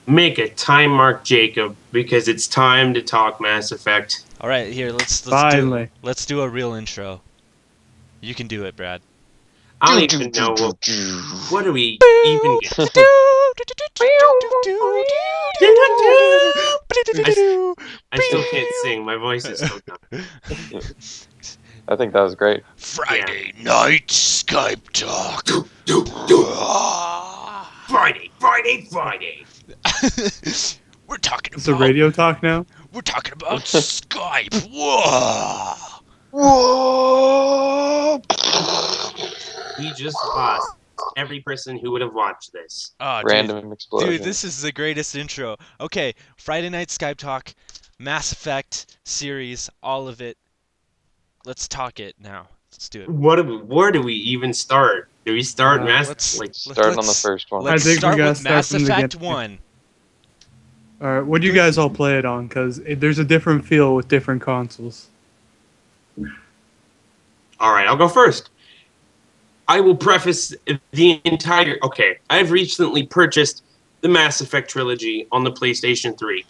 Make a time mark, Jacob, because it's time to talk Mass Effect. All right, here Finally. let's do a real intro. You can do it, Brad. I don't even know what do we even get. I still can't sing. My voice is still gone. I think that was great. Friday night Skype talk. Friday. We're talking It's a about radio talk now? We're talking about Skype. Whoa. Whoa! We just lost every person who would have watched this. Oh, Random explosion. Dude, this is the greatest intro. Okay, Friday night Skype talk, Mass Effect series, all of it. Let's talk it now. Let's do it. Where do we even start? Do we start Start on the first one. Let's I think we start gotta with start Mass from the Effect beginning. 1. Alright, what do you guys all play it on? Because there's a different feel with different consoles. Alright, I'll go first. I will preface the entire... Okay, I've recently purchased the Mass Effect trilogy on the PlayStation 3.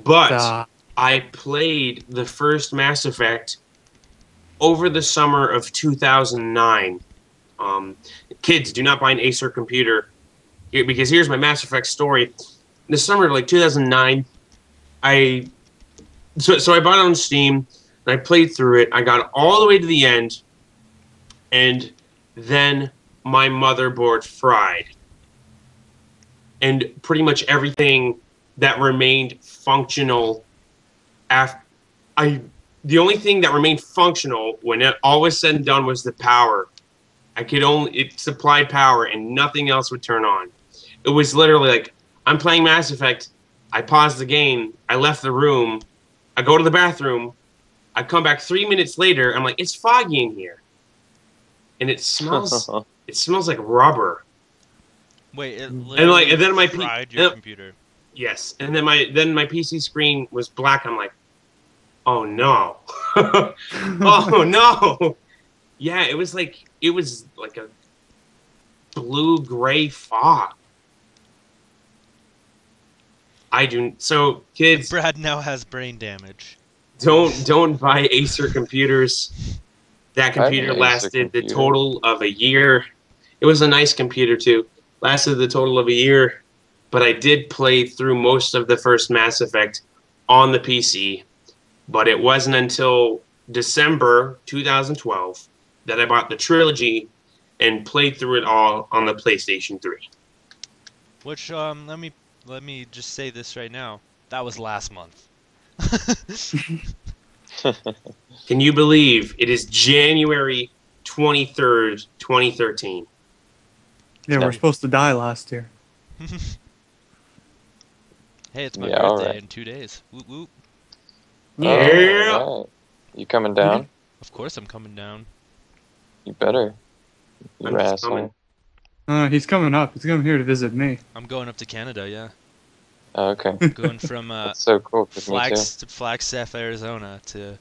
But I played the first Mass Effect over the summer of 2009. Kids, do not buy an Acer computer. Because here's my Mass Effect story. In the summer of like 2009, so I bought it on Steam, and I played through it. I got all the way to the end, and then my motherboard fried. And pretty much everything that remained functional the only thing that remained functional when it all was said and done was the power. It supplied power and nothing else would turn on. It was literally like, I'm playing Mass Effect, I pause the game, I left the room, I go to the bathroom, I come back 3 minutes later, I'm like, it's foggy in here. And it smells like rubber. Wait, it and then my fried your computer. Yes, and then my PC screen was black. I'm like, oh no, oh no. Yeah, it was like a blue-gray fog. So kids, Brad now has brain damage. Don't buy Acer computers. That computer lasted the total of a year. It was a nice computer too. Lasted the total of a year, but I did play through most of the first Mass Effect on the PC. But it wasn't until December 2012 that I bought the trilogy and played through it all on the PlayStation 3. Which let me just say this right now. That was last month. Can you believe it is January 23rd, 2013? Yeah, we're supposed to die last year. Hey, it's my birthday in 2 days. Whoop whoop. Yeah. Right. You coming down? Of course I'm coming down. You better. You I'm just asshole. He's coming up. He's coming here to visit me. I'm going up to Canada, yeah. Oh, okay. Going from That's so cool. 'Cause me too. Flagstaff, Arizona to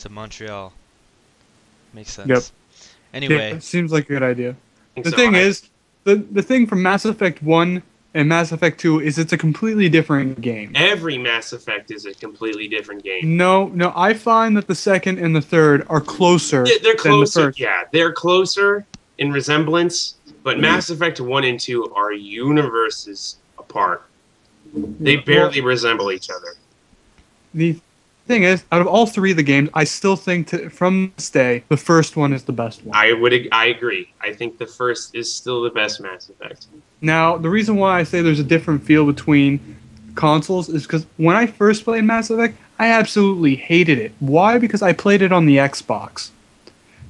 Montreal. Makes sense. Yep. Anyway, Yeah, seems like a good idea. The So thing is, the thing from Mass Effect 1 and Mass Effect 2 is it's a completely different game. every Mass Effect is a completely different game. No, I find that the second and the third are closer They're than the closer. first. Yeah, they're closer in resemblance, but Mass Effect 1 and 2 are universes apart. They barely resemble each other. The thing is, out of all three of the games, I still think from this day, the first one is the best one. I agree. I think the first is still the best Mass Effect. Now, the reason why I say there's a different feel between consoles is because when I first played Mass Effect, I absolutely hated it. Why? Because I played it on the Xbox.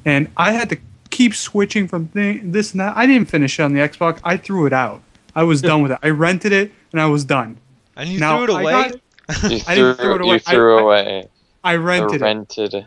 And I had to keep switching from this and that. I didn't finish it on the Xbox. I threw it out. I was done with it. I rented it, and I was done. and you threw it away? I didn't throw it away. You threw away. I rented it. Rented.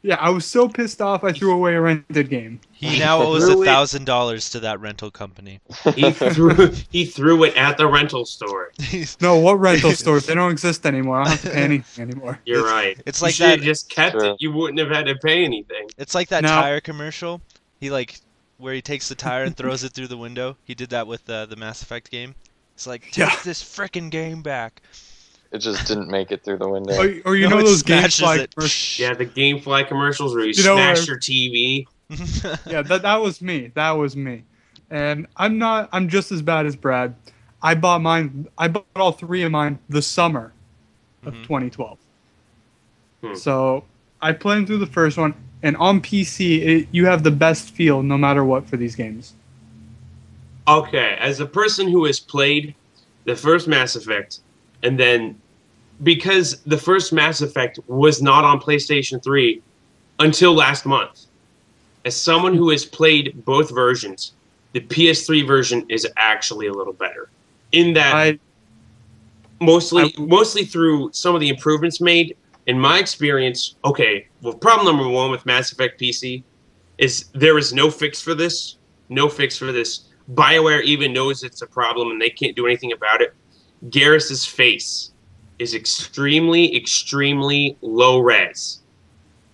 Yeah, I was so pissed off I threw away a rented game. He now owes threw it. $1,000 to that rental company. He threw it at the rental store. No, what rental stores? They don't exist anymore. I don't have to pay anything anymore. You're right. It's You like should have that. just kept Sure. it. You wouldn't have had to pay anything. It's like that No. tire commercial. Where he takes the tire and throws it through the window. He did that with the Mass Effect game. It's like, take Yeah. this frickin' game back. It just didn't make it through the window. Or you No, know it those smashes GameFly it. commercials? Yeah, the GameFly commercials where you, You know smash where- your TV. Yeah, that was me. That was me. And I'm just as bad as Brad. I bought all three of mine the summer of Mhm. 2012. Hmm. So I played through the first one, and on PC, you have the best feel no matter what for these games. Okay, as a person who has played the first Mass Effect, and then because the first Mass Effect was not on PlayStation 3 until last month, as someone who has played both versions, the PS3 version is actually a little better. In that, mostly through some of the improvements made. In my experience, okay, well, problem number one with Mass Effect PC is there is no fix for this. No fix for this. BioWare even knows it's a problem and they can't do anything about it. Garrus's face is extremely, extremely low res.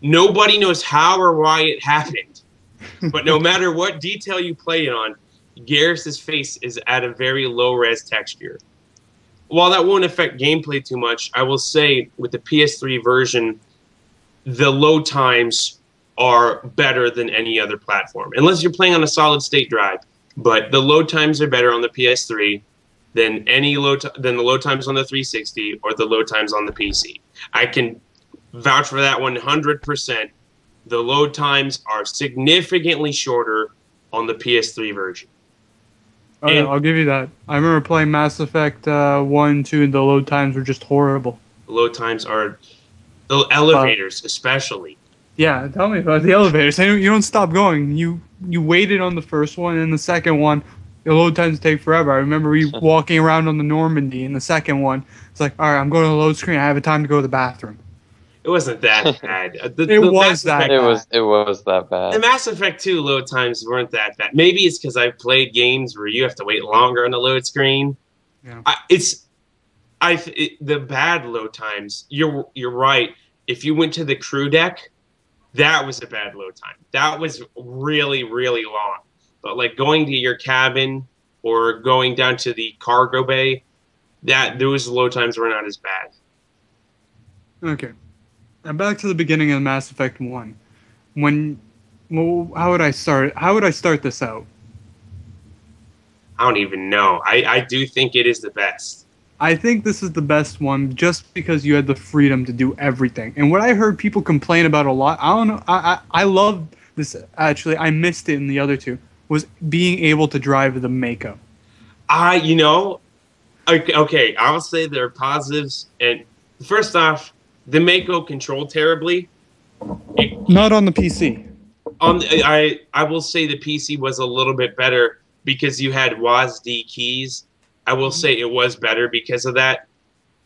Nobody knows how or why it happened, but no matter what detail you play it on, Garrus's face is at a very low res texture. While that won't affect gameplay too much, I will say with the PS3 version, the load times are better than any other platform, unless you're playing on a solid state drive. But the load times are better on the PS3 than than the load times on the 360 or the load times on the PC. I can vouch for that 100%. The load times are significantly shorter on the PS3 version. Oh, yeah, And- I'll give you that. I remember playing Mass Effect 1, 2, and the load times were just horrible. The load times are the elevators, especially. Yeah, tell me about the elevators. You don't stop going. You waited on the first one, and the second one, the load times take forever. I remember we walking around on the Normandy in the second one. It's like, all right, I'm going to the load screen. I have time to go to the bathroom. It wasn't that bad. It was that It was that The bad. Mass Effect 2 load times weren't that bad. Maybe it's because I've played games where you have to wait longer on the load screen. Yeah. The bad load times. You're right. If you went to the crew deck, that was a bad load time. That was really, really long. But like going to your cabin or going down to the cargo bay, those load times were not as bad. Okay. Now back to the beginning of Mass Effect 1. How would I start? How would I start this out? I don't even know. I do think it is the best. I think this is the best one just because you had the freedom to do everything. And what I heard people complain about a lot, I don't know, I love this actually. I missed it in the other two, was being able to drive the Mako. Okay, I will say there are positives. And first off, the Mako controlled terribly. Not on the PC. I will say the PC was a little bit better because you had WASD keys. I will say it was better because of that.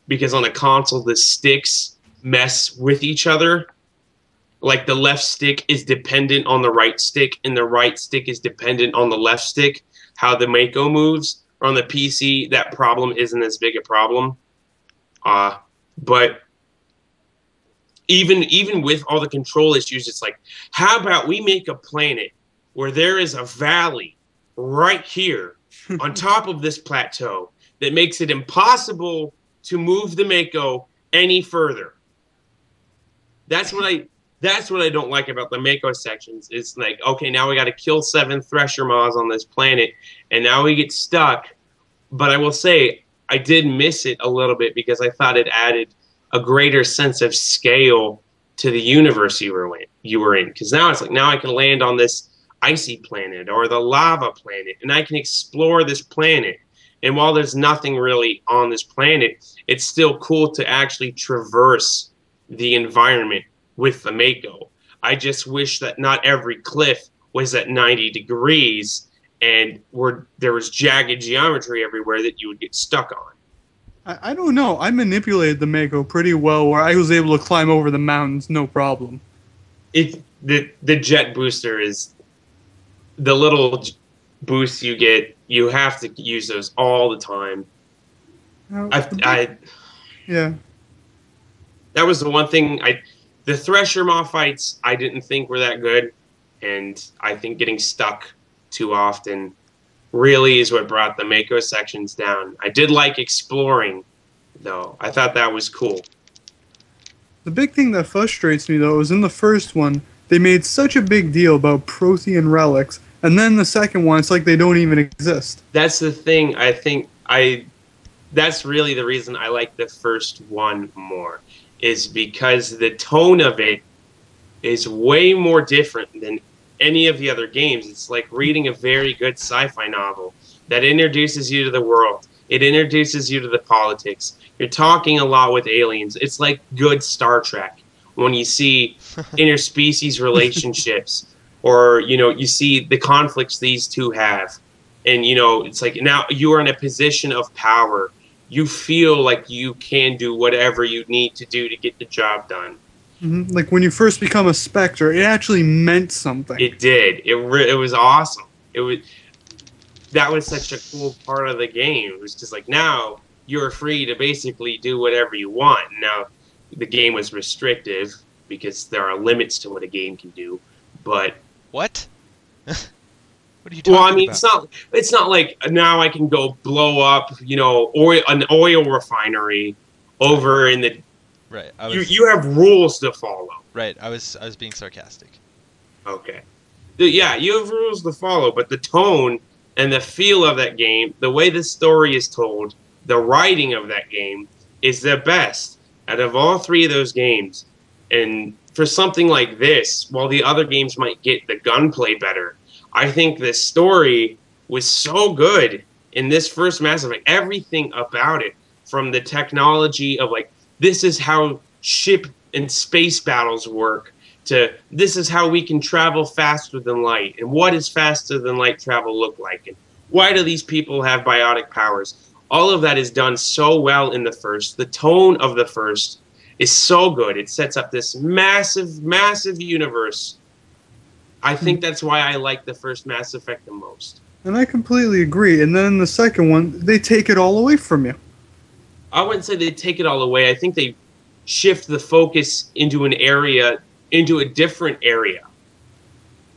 Because on a console, the sticks mess with each other. Like the left stick is dependent on the right stick, and the right stick is dependent on the left stick. How the Mako moves. On the PC, that problem isn't as big a problem. But even with all the control issues, it's like, how about we make a planet where there is a valley right here on top of this plateau that makes it impossible to move the Mako any further. That's what I don't like about the Mako sections. It's like, okay, now we got to kill 7 Thresher Maws on this planet, and now we get stuck. But I will say, I did miss it a little bit because I thought it added a greater sense of scale to the universe you were in. Because now it's like, now I can land on this icy planet or the lava planet, and I can explore this planet. And while there's nothing really on this planet, it's still cool to actually traverse the environment with the Mako. I just wish that not every cliff was at 90 degrees and there was jagged geometry everywhere that you would get stuck on. I don't know. I manipulated the Mako pretty well where I was able to climb over the mountains, no problem. The jet booster is the little boosts you get. You have to use those all the time. Yeah. That was the one thing. The Thresher Maw fights I didn't think were that good, and I think getting stuck too often really is what brought the Mako sections down. I did like exploring, though. I thought that was cool. The big thing that frustrates me, though, is in the first one, they made such a big deal about Prothean relics, and then the second one, it's like they don't even exist. That's the thing. I think that's really the reason I like the first one more, is because the tone of it is way more different than any of the other games. It's like reading a very good sci-fi novel that introduces you to the world. It introduces you to the politics. You're talking a lot with aliens. It's like good Star Trek when you see interspecies relationships, or, you know, you see the conflicts these two have. And, you know, it's like now you are in a position of power. You feel like you can do whatever you need to do to get the job done. Mm-hmm. Like when you first become a Spectre, it actually meant something. It did. It was awesome. That was such a cool part of the game. It was just like, now you're free to basically do whatever you want. Now, the game was restrictive because there are limits to what a game can do. But what? What are you talking about? Well, I mean, it's not like now I can go blow up, you know, an oil refinery over in the. Right. You have rules to follow. Right. I was being sarcastic. Okay. Yeah, you have rules to follow, but the tone and the feel of that game, the way the story is told, the writing of that game is the best out of all three of those games. And for something like this, while the other games might get the gunplay better, I think the story was so good in this first Mass Effect. Everything about it, from the technology of like, this is how ship and space battles work, to this is how we can travel faster than light, and what does faster than light travel look like, and why do these people have biotic powers? All of that is done so well in the first. The tone of the first is so good. It sets up this massive, massive universe. I think that's why I like the first Mass Effect the most. And I completely agree. And then the second one, they take it all away from you. I wouldn't say they take it all away. I think they shift the focus into a different area.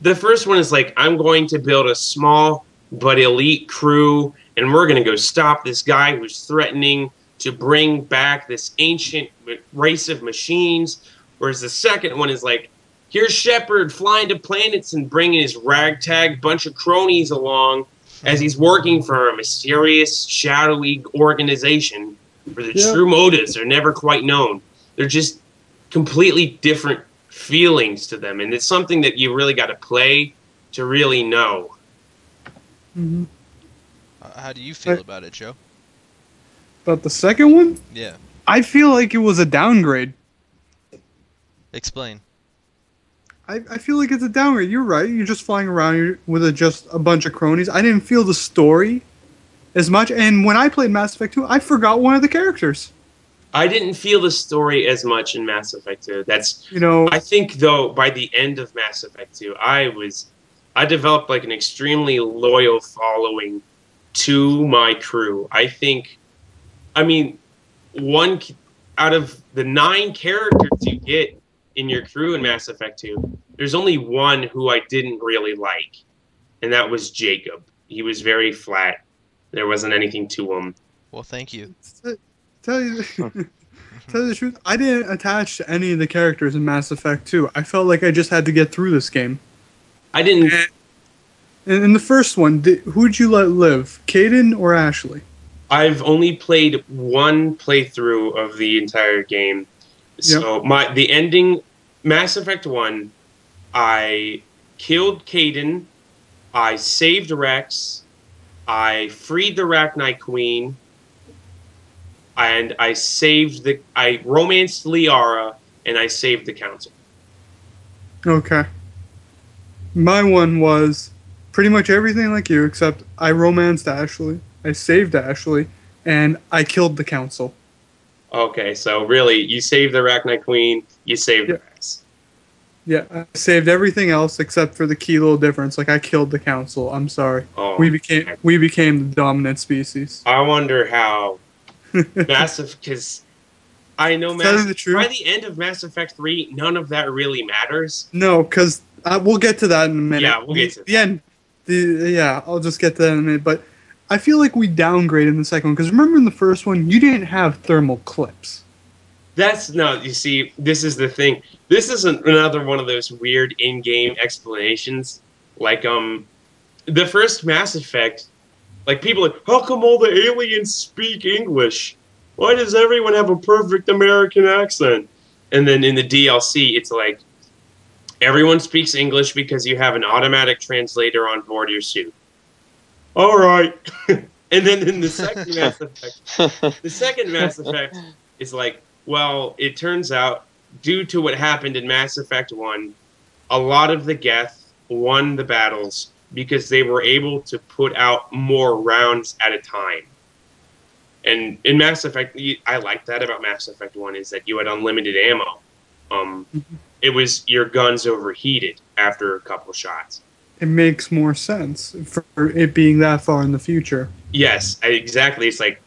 The first one is like, I'm going to build a small but elite crew, and we're going to go stop this guy who's threatening to bring back this ancient race of machines. Whereas the second one is like, here's Shepard flying to planets and bringing his ragtag bunch of cronies along as he's working for a mysterious, shadowy organization where the true motives are never quite known. They're just completely different feelings to them, and it's something that you really got to play to really know. Mm-hmm. How do you feel about it, Joe? About the second one? Yeah. I feel like it was a downgrade. Explain. I feel like it's a downgrade. You're right. You're just flying around with just a bunch of cronies. I didn't feel the story as much. And when I played Mass Effect 2, I forgot one of the characters. I didn't feel the story as much in Mass Effect 2. That's, you know, I think, though, by the end of Mass Effect 2, I developed like an extremely loyal following to my crew. I mean, one out of the 9 characters you get in your crew in Mass Effect 2, there's only one who I didn't really like, and that was Jacob. He was very flat. There wasn't anything to him. Well, thank you. Tell you the truth, I didn't attach to any of the characters in Mass Effect 2. I felt like I just had to get through this game. I didn't. And in the first one, who'd you let live, Kaidan or Ashley? I've only played one playthrough of the entire game. So the ending, Mass Effect 1, I killed Kaidan, I saved Rex, I freed the Arachnite Queen, and I romanced Liara, and I saved the Council. Okay. My one was pretty much everything like you, except I romanced Ashley, I saved Ashley, and I killed the Council. Okay, so really, you saved the Arachnite Queen, you saved Rex. Yeah, I saved everything else except for the key little difference. Like, I killed the Council. I'm sorry. Oh, we became the dominant species. I wonder how Massive, because I know by the end of Mass Effect 3, none of that really matters. No, because we'll get to that in a minute. Yeah, we'll get to the end. Yeah, I'll just get to that in a minute. But I feel like we downgraded in the second one because remember in the first one you didn't have thermal clips. That's no. You see, this is the thing. This is another one of those weird in-game explanations. Like the first Mass Effect. Like people are like, how come all the aliens speak English? Why does everyone have a perfect American accent? And then in the DLC, it's like everyone speaks English because you have an automatic translator on board your suit. All right. And then in the second Mass Effect is like, well, it turns out due to what happened in Mass Effect 1, a lot of the Geth won the battles because they were able to put out more rounds at a time. And in Mass Effect, I like that about Mass Effect 1 is that you had unlimited ammo. It was your guns overheated after a couple shots. It makes more sense for it being that far in the future. Yes, exactly. It's like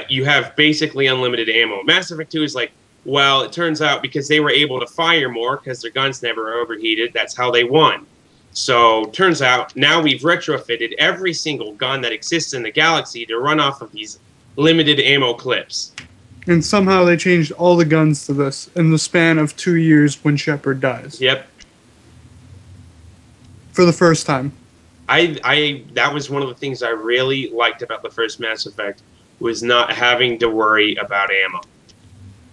you have basically unlimited ammo. Mass Effect 2 is like, well, it turns out because they were able to fire more because their guns never overheated, that's how they won. So turns out now we've retrofitted every single gun that exists in the galaxy to run off of these limited ammo clips. And somehow they changed all the guns to this in the span of 2 years when Shepard dies. Yep. For the first time. That was one of the things I really liked about the first Mass Effect was not having to worry about ammo.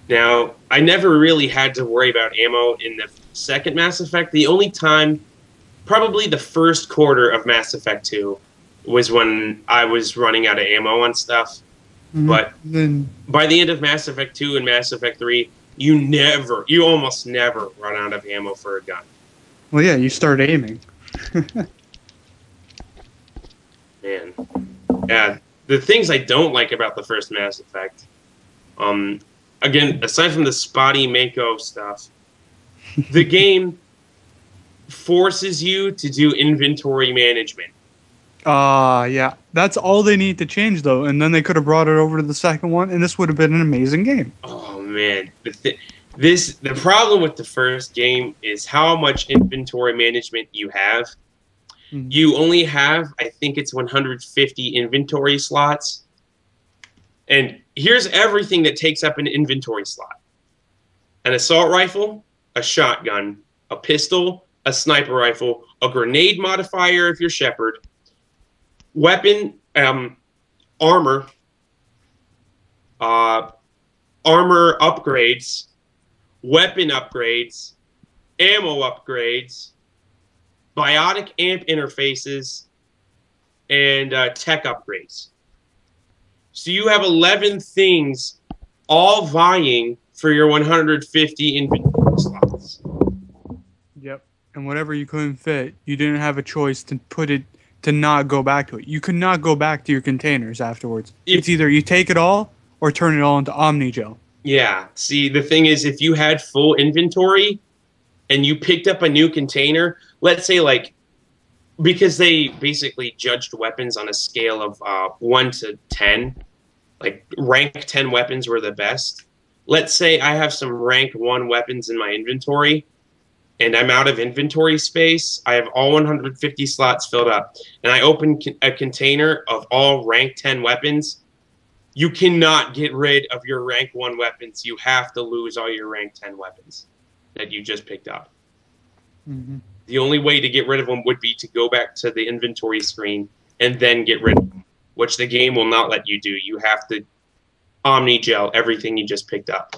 Now, I never really had to worry about ammo in the second Mass Effect. The only time, probably the first quarter of Mass Effect 2, was when I was running out of ammo on stuff. Mm-hmm. But then, by the end of Mass Effect 2 and Mass Effect 3, you almost never run out of ammo for a gun. Well, yeah, you start aiming. Man. Yeah, the things I don't like about the first Mass Effect, again, aside from the spotty Mako stuff, the game forces you to do inventory management. Yeah. That's all they need to change, though, and then they could have brought it over to the second one, and this would have been an amazing game. Oh, man. The problem with the first game is how much inventory management you have. Mm-hmm. You only have, I think it's 150 inventory slots. And here's everything that takes up an inventory slot. An assault rifle, a shotgun, a pistol, a sniper rifle, a grenade modifier if you're Shepard, weapon, armor, armor upgrades, weapon upgrades, ammo upgrades, biotic amp interfaces, and tech upgrades. So you have 11 things all vying for your 150 inventory slots. Yep. And whatever you couldn't fit, you didn't have a choice to put it to not go back to it. You could not go back to your containers afterwards. It's either you take it all or turn it all into Omnigel. Yeah. See, the thing is, if you had full inventory and you picked up a new container, let's say like, because they basically judged weapons on a scale of 1 to 10, like rank 10 weapons were the best. Let's say I have some rank 1 weapons in my inventory, and I'm out of inventory space. I have all 150 slots filled up, and I open a container of all rank 10 weapons. You cannot get rid of your rank 1 weapons. You have to lose all your rank 10 weapons that you just picked up. Mm-hmm. The only way to get rid of them would be to go back to the inventory screen and then get rid of them, which the game will not let you do. You have to Omnigel everything you just picked up.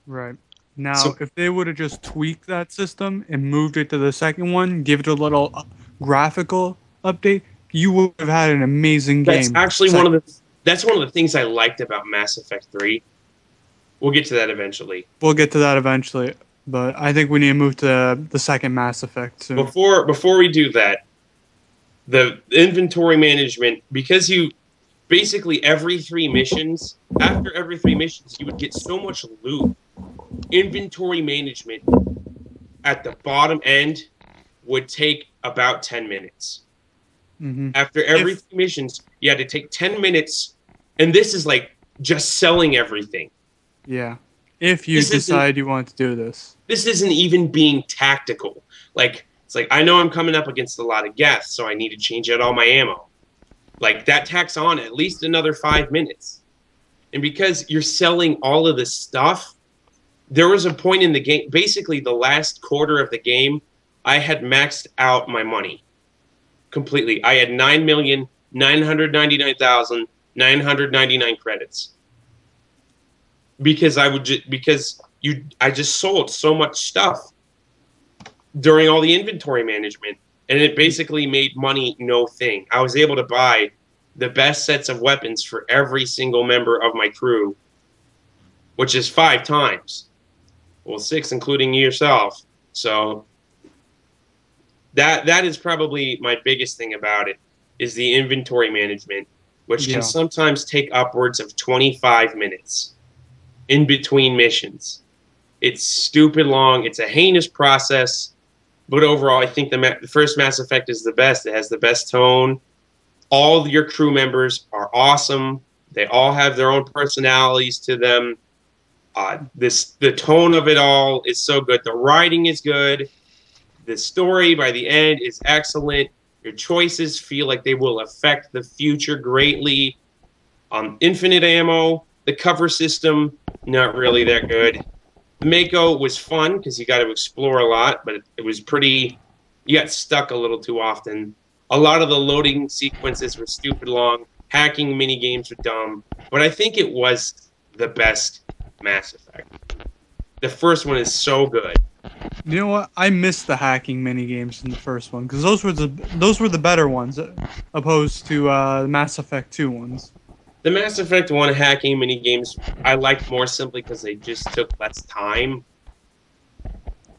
Right. Now, if they would have just tweaked that system and moved it to the second one, give it a little graphical update, you would have had an amazing game. That's actually one of the things I liked about Mass Effect 3. We'll get to that eventually. But I think we need to move to the second Mass Effect soon. Before we do that, the inventory management, because you basically after every 3 missions, you would get so much loot. Inventory management at the bottom end would take about 10 minutes. Mm-hmm. After every 3 missions, you had to take 10 minutes, and this is like just selling everything. Yeah. If you decide you want to do this. This isn't even being tactical. Like, It's like, I know I'm coming up against a lot of Geth, so I need to change out all my ammo. Like, that tacks on at least another 5 minutes. And because you're selling all of this stuff, there was a point in the game, basically the last quarter of the game, I had maxed out my money completely. I had 9,999,999 credits. Because I just sold so much stuff during all the inventory management, and it basically made money no thing. I was able to buy the best sets of weapons for every single member of my crew, which is 5 times. Well, 6 including yourself. So that is probably my biggest thing about it, is the inventory management, which can sometimes take upwards of 25 minutes in between missions. It's stupid long. It's a heinous process. But overall, I think the first Mass Effect is the best. It has the best tone. All your crew members are awesome. They all have their own personalities to them. The tone of it all is so good. The writing is good. The story by the end is excellent. Your choices feel like they will affect the future greatly. Infinite ammo. The cover system, not really that good. The Mako was fun because you got to explore a lot, but it was pretty... You got stuck a little too often. A lot of the loading sequences were stupid long. Hacking minigames were dumb. But I think it was the best Mass Effect. The first one is so good. You know what? I missed the hacking minigames in the first one because those were the better ones, opposed to the Mass Effect 2 ones. The Mass Effect 1 hacking minigames I liked more simply because they just took less time.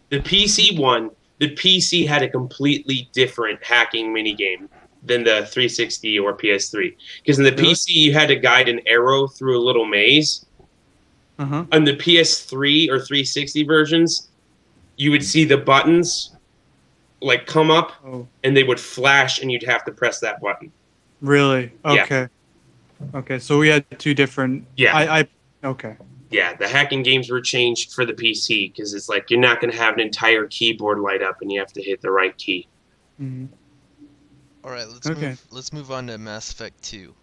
The PC one, the PC had a completely different hacking minigame than the 360 or PS3. Because in the PC, you had to guide an arrow through a little maze. On the PS3 or 360 versions, you would see the buttons like come up, and they would flash, and you'd have to press that button. Really? Okay. Yeah. Okay, so we had 2 different... Yeah. Okay. Yeah, the hacking games were changed for the PC because it's like you're not going to have an entire keyboard light up and you have to hit the right key. Mm-hmm. All right, let's move on to Mass Effect 2.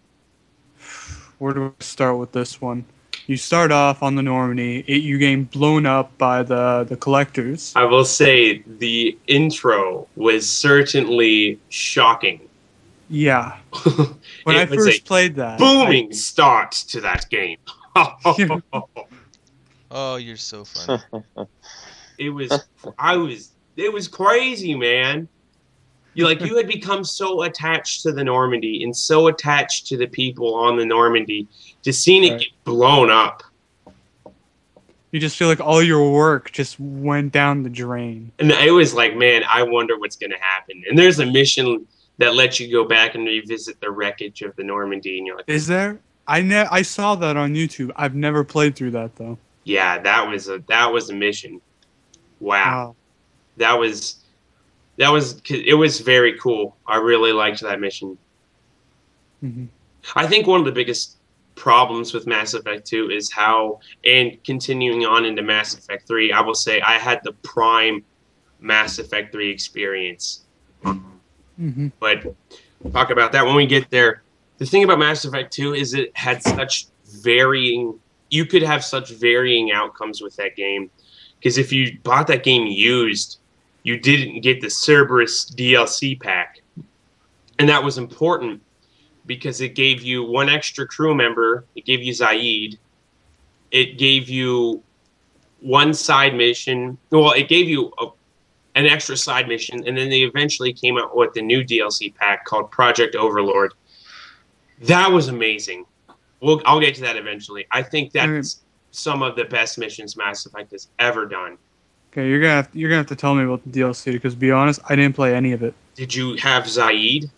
Where do we start with this one? You start off on the Normandy. You get blown up by the collectors. I will say the intro was certainly shocking. Yeah. When I first played that, booming start to that game. Oh, you're so funny. It was crazy, man. You had become so attached to the Normandy and so attached to the people on the Normandy, just seeing it get blown up. You just feel like all your work just went down the drain. And it was like, man, I wonder what's going to happen. And there's a mission that lets you go back and revisit the wreckage of the Normandy, and you're like, is there? I saw that on YouTube. I've never played through that though. Yeah, that was a mission. Wow. It was very cool. I really liked that mission. Mm-hmm. I think one of the biggest problems with Mass Effect 2 is how, and continuing on into Mass Effect 3, I will say I had the prime Mass Effect 3 experience. Mm-hmm. But talk about that when we get there. The thing about Mass Effect 2 is it had such varying... You could have such varying outcomes with that game. Because if you bought that game used, you didn't get the Cerberus DLC pack. And that was important because it gave you 1 extra crew member. It gave you Zaid. It gave you 1 side mission. Well, it gave you an extra side mission, and then they eventually came out with the new DLC pack called Project Overlord. That was amazing. I'll get to that eventually. I think that's some of the best missions Mass Effect has ever done. Okay, you're gonna have to tell me about the DLC because, to be honest, I didn't play any of it. Did you have Zaid?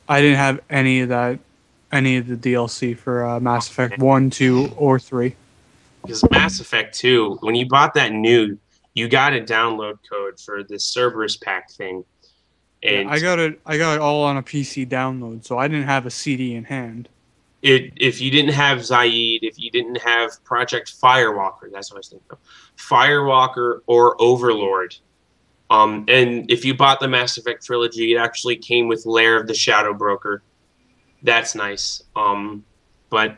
I didn't have any of the DLC for Mass Effect 1, 2, or 3. Because Mass Effect 2, when you bought that new, you got a download code for the Cerberus pack thing. And I got it all on a PC download, so I didn't have a CD in hand. If you didn't have Zaid, if you didn't have Project Firewalker, that's what I was thinking of. Firewalker or Overlord, And if you bought the Mass Effect trilogy, it actually came with Lair of the Shadow Broker. That's nice. But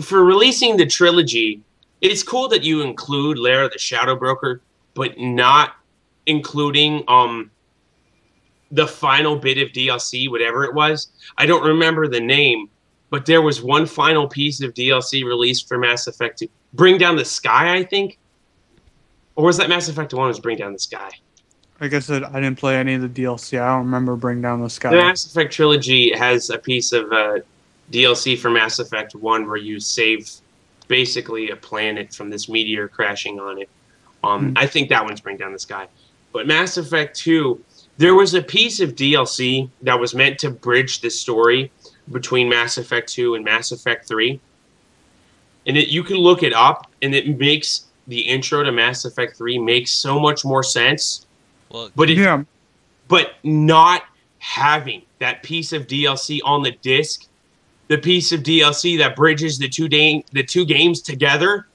for releasing the trilogy, it's cool that you include Lair of the Shadow Broker, but not including the final bit of DLC, whatever it was. I don't remember the name, but there was one final piece of DLC released for Mass Effect 2. Bring Down the Sky, I think? Or was that Mass Effect 1 was Bring Down the Sky? Like I said, I didn't play any of the DLC. I don't remember Bring Down the Sky. The Mass Effect trilogy has a piece of DLC for Mass Effect 1 where you save basically a planet from this meteor crashing on it. I think that one's Bring Down the Sky. But Mass Effect 2, there was a piece of DLC that was meant to bridge the story between Mass Effect 2 and Mass Effect 3. And you can look it up, and it makes the intro to Mass Effect 3 makes so much more sense. Well, But not having that piece of DLC on the disc, the piece of DLC that bridges the two games together,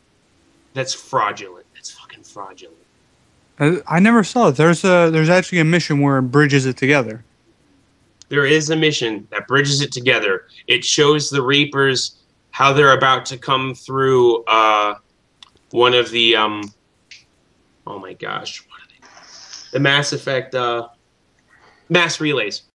that's fraudulent. That's fucking fraudulent. I never saw it. There's actually a mission where it bridges it together. There is a mission that bridges it together. It shows the Reapers how they're about to come through one of the oh my gosh, what are they? The Mass Effect mass relays.